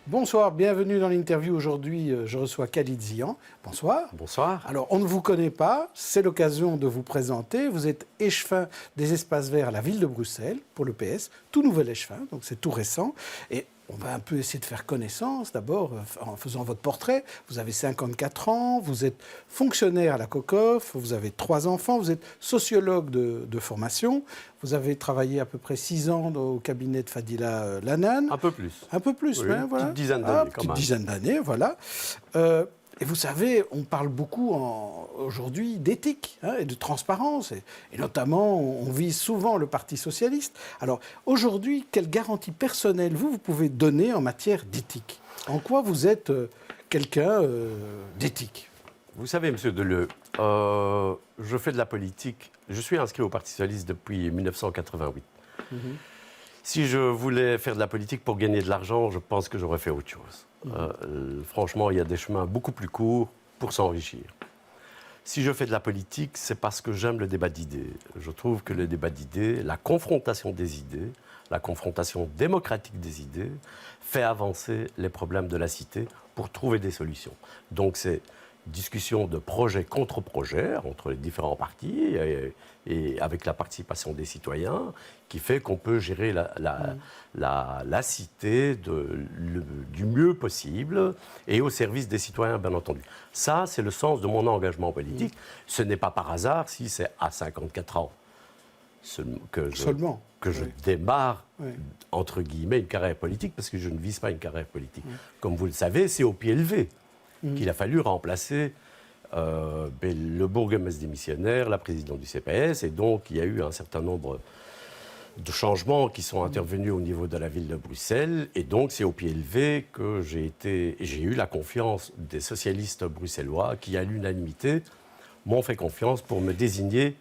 Bonsoir, bienvenue dans l'interview. Aujourd'hui, je reçois Khalid Zian. Bonsoir. Bonsoir. Alors, on ne vous connaît pas, c'est l'occasion de vous présenter. Vous êtes échevin des espaces verts à la ville de Bruxelles, pour le PS, tout nouvel échevin, donc c'est tout récent. Et on va un peu essayer de faire connaissance, d'abord, en faisant votre portrait. Vous avez 54 ans, vous êtes fonctionnaire à la COCOF, vous avez 3 enfants, vous êtes sociologue de formation. Vous avez travaillé à peu près 6 ans au cabinet de Fadila Lanan. Un peu plus. Un peu plus, oui, hein, voilà. Une petite dizaine d'années, quand même. Petite dizaine d'années, voilà. Et vous savez, on parle beaucoup aujourd'hui d'éthique et de transparence. Et notamment, on vise souvent le Parti socialiste. Alors, aujourd'hui, quelle garantie personnelle vous pouvez donner en matière d'éthique? En quoi vous êtes quelqu'un d'éthique? Vous savez, monsieur Deleu, je fais de la politique. Je suis inscrit au Parti socialiste depuis 1988. Si je voulais faire de la politique pour gagner de l'argent, je pense que j'aurais fait autre chose. Franchement, il y a des chemins beaucoup plus courts pour s'enrichir. Si je fais de la politique, c'est parce que j'aime le débat d'idées. Je trouve que le débat d'idées, la confrontation des idées, la confrontation démocratique des idées, fait avancer les problèmes de la cité pour trouver des solutions. Donc c'est discussion de projet contre projet entre les différents partis et avec la participation des citoyens qui fait qu'on peut gérer la cité du mieux possible et au service des citoyens, bien entendu. Ça, c'est le sens de mon engagement politique. Ce n'est pas par hasard si c'est à 54 ans que je démarre, entre guillemets, une carrière politique, parce que je ne vise pas une carrière politique. Comme vous le savez, c'est au pied levé qu'il a fallu remplacer le bourgmestre démissionnaire, la présidente du CPS, et donc il y a eu un certain nombre de changements qui sont intervenus au niveau de la ville de Bruxelles, et donc c'est au pied levé que j'ai eu la confiance des socialistes bruxellois qui, à l'unanimité, m'ont fait confiance pour me désigner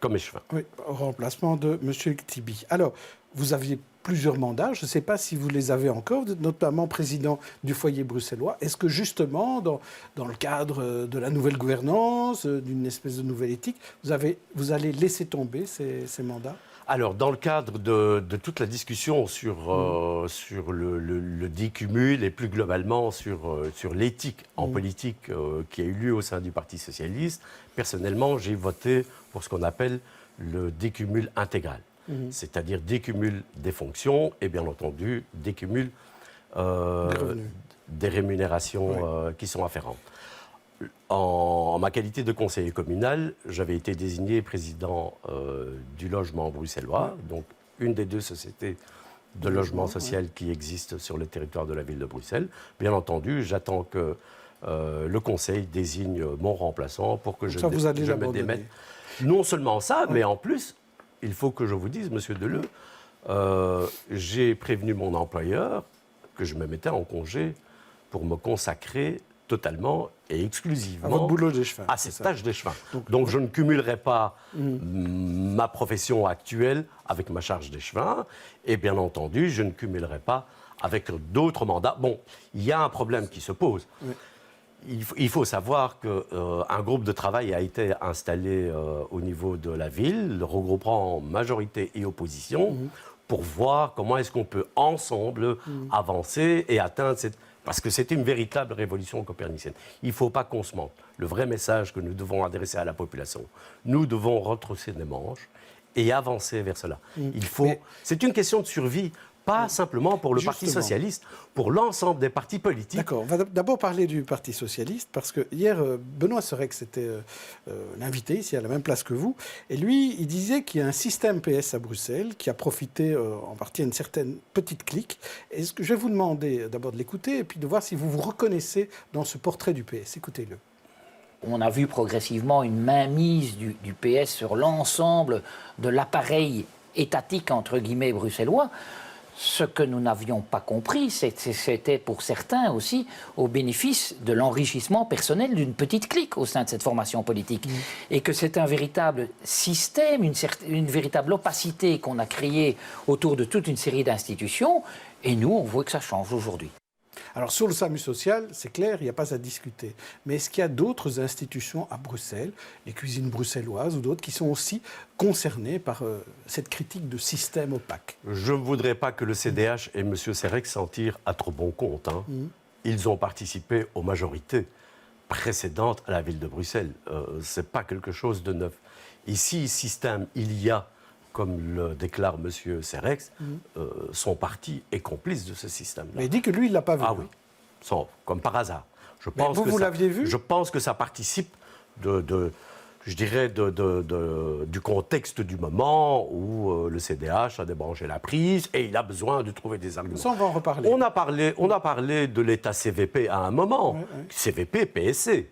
comme échevin. Oui, au remplacement de M. Tibi. Alors, vous aviez plusieurs mandats, je ne sais pas si vous les avez encore, notamment président du foyer bruxellois. Est-ce que justement, dans le cadre de la nouvelle gouvernance, d'une espèce de nouvelle éthique, vous allez laisser tomber ces mandats? Alors, dans le cadre de toute la discussion sur le décumul et plus globalement sur l'éthique en politique qui a eu lieu au sein du Parti socialiste, personnellement, j'ai voté pour ce qu'on appelle le décumul intégral. C'est-à-dire décumul des fonctions et bien entendu décumul des rémunérations qui sont afférentes. En ma qualité de conseiller communal, j'avais été désigné président du logement bruxellois, donc une des 2 sociétés de logement social qui existent sur le territoire de la ville de Bruxelles. Bien entendu, j'attends que le conseil désigne mon remplaçant pour que je me démette. Non seulement ça, mais en plus, il faut que je vous dise, monsieur Deleu, j'ai prévenu mon employeur que je me mettais en congé pour me consacrer totalement et exclusivement à votre boulot d'échevin, à cette tâche d'échevin. Donc je ne cumulerai pas ma profession actuelle avec ma charge d'échevin et bien entendu, je ne cumulerai pas avec d'autres mandats. Bon, il y a un problème qui se pose. Il faut savoir qu'un groupe de travail a été installé au niveau de la ville, regroupant majorité et opposition, pour voir comment est-ce qu'on peut ensemble avancer et atteindre cette... Parce que c'était une véritable révolution copernicienne. Il ne faut pas qu'on se mente. Le vrai message que nous devons adresser à la population, nous devons retrousser les manches et avancer vers cela. C'est une question de survie. Pas simplement pour le Parti socialiste, pour l'ensemble des partis politiques. D'accord, on va d'abord parler du Parti socialiste, parce que hier, Benoît Serex était l'invité ici à la même place que vous, et lui, il disait qu'il y a un système PS à Bruxelles qui a profité en partie à une certaine petite clique. Est-ce que je vais vous demander d'abord de l'écouter, et puis de voir si vous vous reconnaissez dans ce portrait du PS. Écoutez-le. On a vu progressivement une mainmise du PS sur l'ensemble de l'appareil étatique, entre guillemets, bruxellois. Ce que nous n'avions pas compris, c'était pour certains aussi au bénéfice de l'enrichissement personnel d'une petite clique au sein de cette formation politique. Et que c'est un véritable système, une véritable opacité qu'on a créée autour de toute une série d'institutions. Et nous, on voit que ça change aujourd'hui. Alors sur le SAMU social, c'est clair, il n'y a pas à discuter. Mais est-ce qu'il y a d'autres institutions à Bruxelles, les cuisines bruxelloises ou d'autres, qui sont aussi concernées par cette critique de système opaque? Je ne voudrais pas que le CDH et M. Serrex s'en tirent à trop bon compte. Hein. Ils ont participé aux majorités précédentes à la ville de Bruxelles. Ce n'est pas quelque chose de neuf. Ici, système, il y a, comme le déclare M. Serrex, son parti est complice de ce système-là. Mais il dit que lui, il ne l'a pas vu. Ah oui, comme par hasard. Vous l'aviez vu? Je pense que ça participe je dirais, du contexte du moment où le CDH a débranché la prise et il a besoin de trouver des arguments. Ça, on va en reparler. On a parlé de l'État CVP à un moment, CVP, PSC,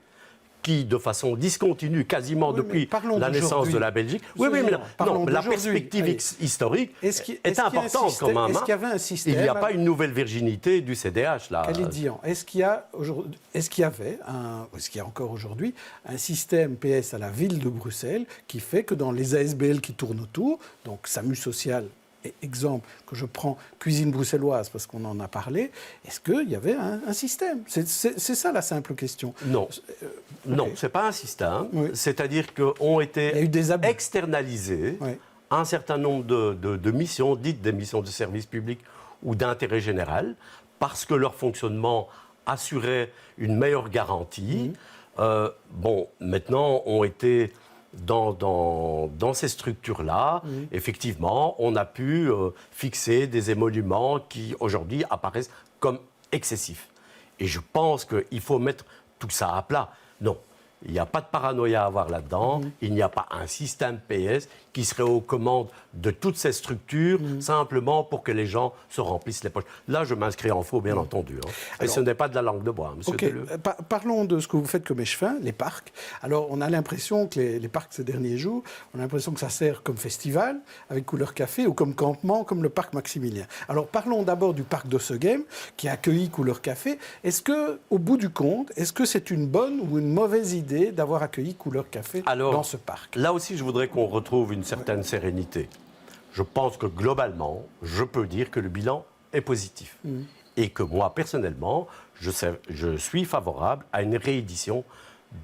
qui, de façon discontinue, quasiment depuis la naissance de la Belgique... Oui, mais la perspective historique est importante quand même. Est-ce qu'il y avait un système... Il n'y a pas une nouvelle virginité du CDH, là. Est-ce qu'il y avait, est-ce qu'il y a encore aujourd'hui, un système PS à la ville de Bruxelles qui fait que dans les ASBL qui tournent autour, donc SAMU social, exemple que je prends, cuisine bruxelloise, parce qu'on en a parlé, est-ce qu'il y avait un système? C'est ça la simple question. Non, non, ce n'est pas un système. Oui. C'est-à-dire qu'ont été externalisés un certain nombre de missions, dites des missions de service public ou d'intérêt général, parce que leur fonctionnement assurait une meilleure garantie. Maintenant, ont été... Dans ces structures-là, effectivement, on a pu fixer des émoluments qui, aujourd'hui, apparaissent comme excessifs. Et je pense qu'il faut mettre tout ça à plat. Non, il n'y a pas de paranoïa à avoir là-dedans. Il n'y a pas un système PS qui serait aux commandes de toutes ces structures, simplement pour que les gens se remplissent les poches. Là, je m'inscris en faux, bien entendu. Hein. Et ce n'est pas de la langue de bois, monsieur Deleu. Parlons de ce que vous faites comme échevin, les parcs. Alors, on a l'impression que les parcs ces derniers jours, on a l'impression que ça sert comme festival, avec couleur café, ou comme campement, comme le parc Maximilien. Alors, parlons d'abord du parc d'Ossegem, qui a accueilli couleur café. Est-ce que, au bout du compte, est-ce que c'est une bonne ou une mauvaise idée d'avoir accueilli couleur café dans ce parc? Là aussi, je voudrais qu'on retrouve une certaine sérénité. Je pense que globalement, je peux dire que le bilan est positif. Et que moi, personnellement, je suis favorable à une réédition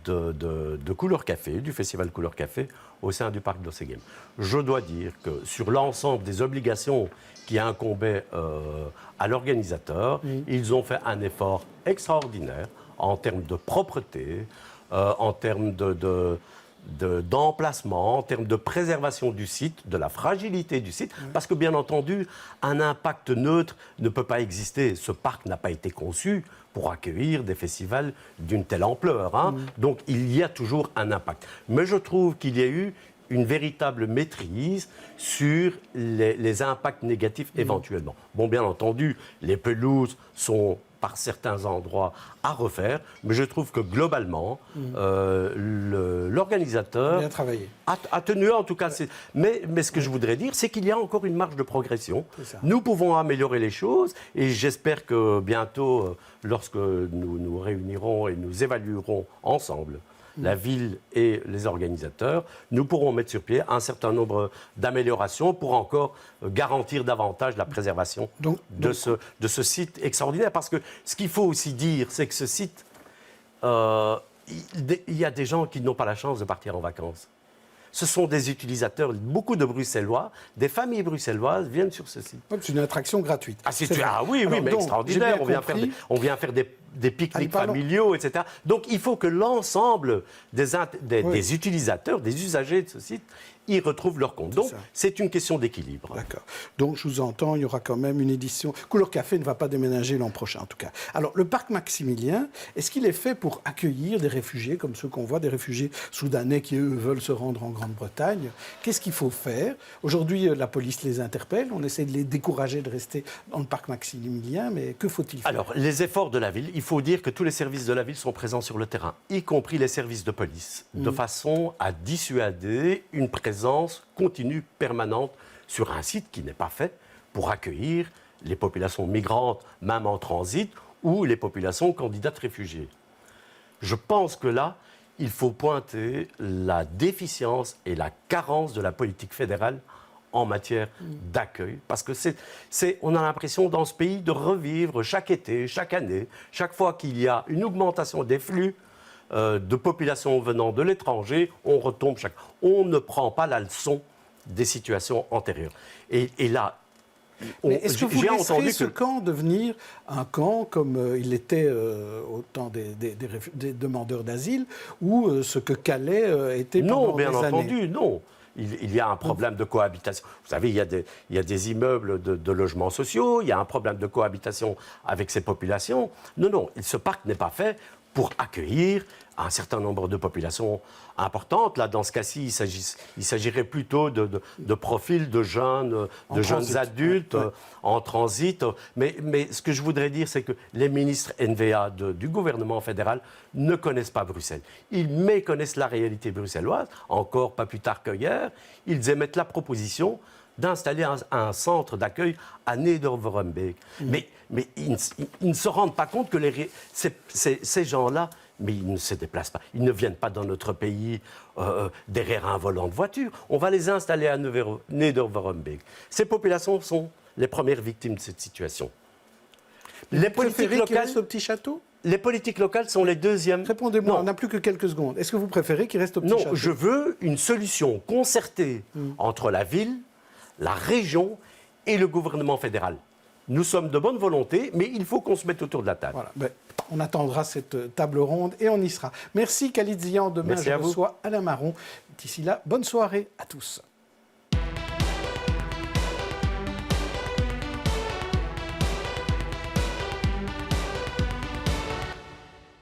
de Couleur Café, du festival Couleur Café, au sein du parc d'Ossegem. Je dois dire que sur l'ensemble des obligations qui incombaient à l'organisateur, ils ont fait un effort extraordinaire en termes de propreté, en termes d'emplacement, en termes de préservation du site, de la fragilité du site, parce que bien entendu, un impact neutre ne peut pas exister. Ce parc n'a pas été conçu pour accueillir des festivals d'une telle ampleur. Hein. Donc il y a toujours un impact. Mais je trouve qu'il y a eu une véritable maîtrise sur les impacts négatifs éventuellement. Bon, bien entendu, les pelouses sont par certains endroits à refaire, mais je trouve que globalement, l'organisateur a tenu, en tout cas... Mais ce que je voudrais dire, c'est qu'il y a encore une marge de progression. Nous pouvons améliorer les choses, et j'espère que bientôt, lorsque nous nous réunirons et nous évaluerons ensemble la ville et les organisateurs, nous pourrons mettre sur pied un certain nombre d'améliorations pour encore garantir davantage la préservation de ce site extraordinaire. Parce que ce qu'il faut aussi dire, c'est que ce site, il y a des gens qui n'ont pas la chance de partir en vacances. Ce sont des utilisateurs, beaucoup de Bruxellois, des familles bruxelloises viennent sur ce site. C'est une attraction gratuite. Oui, mais extraordinaire. On vient faire des pique-niques familiaux, etc. Donc il faut que l'ensemble des utilisateurs, des usagers de ce site, y retrouvent leur compte. Donc c'est une question d'équilibre. D'accord. Donc je vous entends, il y aura quand même une édition. Couleur Café ne va pas déménager l'an prochain, en tout cas. Alors le parc Maximilien, est-ce qu'il est fait pour accueillir des réfugiés, comme ceux qu'on voit, des réfugiés soudanais qui, eux, veulent se rendre en Grande-Bretagne? Qu'est-ce qu'il faut faire? Aujourd'hui, la police les interpelle, on essaie de les décourager de rester dans le parc Maximilien, mais que faut-il faire? Alors, les efforts de la ville, il faut dire que tous les services de la ville sont présents sur le terrain, y compris les services de police, de façon à dissuader une présence continue, permanente, sur un site qui n'est pas fait pour accueillir les populations migrantes, même en transit, ou les populations candidates réfugiées. Je pense que là, il faut pointer la déficience et la carence de la politique fédérale en matière d'accueil. Parce que on a l'impression dans ce pays de revivre chaque été, chaque année, chaque fois qu'il y a une augmentation des flux de population venant de l'étranger, on retombe On ne prend pas la leçon des situations antérieures. Et là, est-ce que vous laisserez ce camp devenir un camp comme il était au temps des demandeurs d'asile, ou ce que Calais était pendant des années? Non, bien entendu, non. Il y a un problème de cohabitation. Vous savez, il y a des immeubles de logements sociaux, il y a un problème de cohabitation avec ces populations. Non, ce parc n'est pas fait pour accueillir un certain nombre de populations importantes. Là, dans ce cas-ci, il s'agirait plutôt de profils de jeunes adultes en transit. Mais ce que je voudrais dire, c'est que les ministres NVA du gouvernement fédéral ne connaissent pas Bruxelles. Ils méconnaissent la réalité bruxelloise. Encore pas plus tard qu'hier, ils émettent la proposition d'installer un centre d'accueil à Neder-Vormbeek. Mais ils ne se rendent pas compte que ces gens-là, mais ils ne se déplacent pas. Ils ne viennent pas dans notre pays derrière un volant de voiture. On va les installer à Neder-Vormbeek. Ces populations sont les premières victimes de cette situation. Les politiques locales restent au petit château? Les politiques locales sont les deuxièmes. Répondez-moi, on n'a plus que quelques secondes. Est-ce que vous préférez qu'ils restent au petit château? Non, je veux une solution concertée entre la ville, la région et le gouvernement fédéral. Nous sommes de bonne volonté, mais il faut qu'on se mette autour de la table. Voilà, on attendra cette table ronde et on y sera. Merci Khalid Zian. Demain, je reçois Alain Marron. D'ici là, bonne soirée à tous.